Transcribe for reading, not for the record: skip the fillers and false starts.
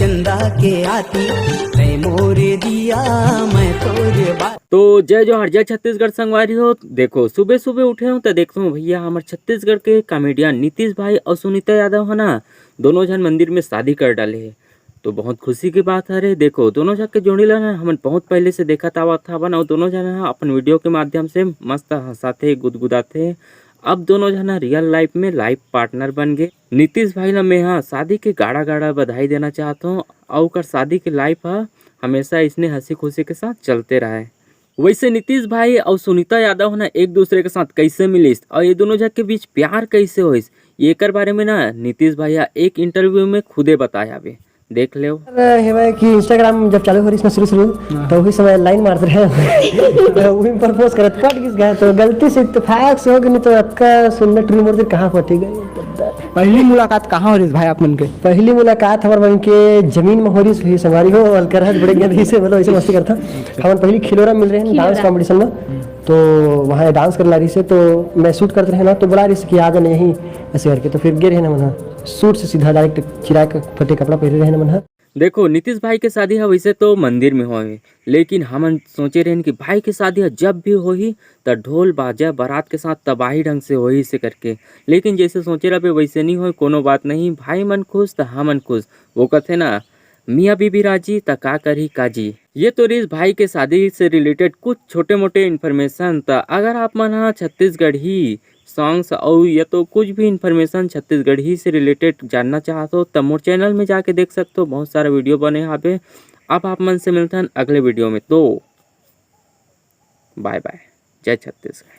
जिंदा के आती मैं मोरे दिया मैं तोरे बात। तो जय जोहार, जय छत्तीसगढ़ संगवारी हो। देखो सुबह सुबह उठे हूँ तो देखता हूँ भैया हमारे छत्तीसगढ़ के कॉमेडियन नीतीश भाई और सुनीता यादव है ना, दोनों जन मंदिर में शादी कर डाले है। तो बहुत खुशी की बात है रे। देखो दोनों जन के जोड़ी ला हम बहुत पहले से देखा था बना, दोनों जन अपन वीडियो के माध्यम से मस्त हंसाते गुदगुदाते। अब दोनों जना रियल लाइफ में लाइफ पार्टनर बन गए। नीतीश भाई ला मैं हाँ शादी के गाढ़ा गाढ़ा बधाई देना चाहता हूँ और कर शादी की लाइफ हमेशा इसने हंसी खुशी के साथ चलते रहा है। वैसे नीतीश भाई और सुनीता यादव ना एक दूसरे के साथ कैसे मिलिस और ये दोनों जन के बीच प्यार कैसे होइस, ये कर बारे में ना नीतीश भैया एक इंटरव्यू में खुदे बताया बे, देख ले। है कि इंस्टाग्राम जब चालू हो रही इसमें शुरू तो वही समय लाइन मारते रहे तो वही प्रपोज करत कट किस गया तो गलती से इत्तेफाक से हो गई, नहीं तो आपका सुनने ट्री मोड़ कहाँ पटी गई। पहली मुलाकात कहाँ हो रही भाई आप मन के? पहली मुलाकात हमारे मन के जमीन में हो रही संगवारी हो और करहत बड़े गया से मतलब ऐसे मस्ती करता। हमारे पहली खिलोरा मिल रहे हैं डांस कंपटीशन में, तो वहाँ डांस कर ला रही से तो मैं शूट करते रहे ना, तो बुला रही से कि आ जाने यहीं ऐसे करके, तो फिर गे रहे ना मना सूट से सीधा डायरेक्ट चिरा के फटे कपड़ा पहने रहे ना मना। देखो नीतीश भाई के शादी है वैसे तो मंदिर में हो, लेकिन हम सोचे रहे कि भाई की शादी है जब भी हो ही तो ढोल बाजा बारात के साथ तबाही ढंग से हो ही से करके, लेकिन जैसे सोचे रहे वैसे नहीं हो। कोनो बात नहीं, भाई मन खुश तो हमन खुश। वो कहते ना मियाँ बीबी राजी तो का करी काजी। ये तो रिस भाई के शादी से रिलेटेड कुछ छोटे मोटे इन्फॉर्मेशन था। अगर आप मन हाँ छत्तीसगढ़ ही सॉन्ग्स और या तो कुछ भी इन्फॉर्मेशन छत्तीसगढ़ ही से रिलेटेड जानना चाहते हो तो मोर चैनल में जाके देख सकते हो, बहुत सारा वीडियो बने यहाँ पे। अब आप मन से मिलते हैं अगले वीडियो में, तो बाय बाय, जय छत्तीसगढ़।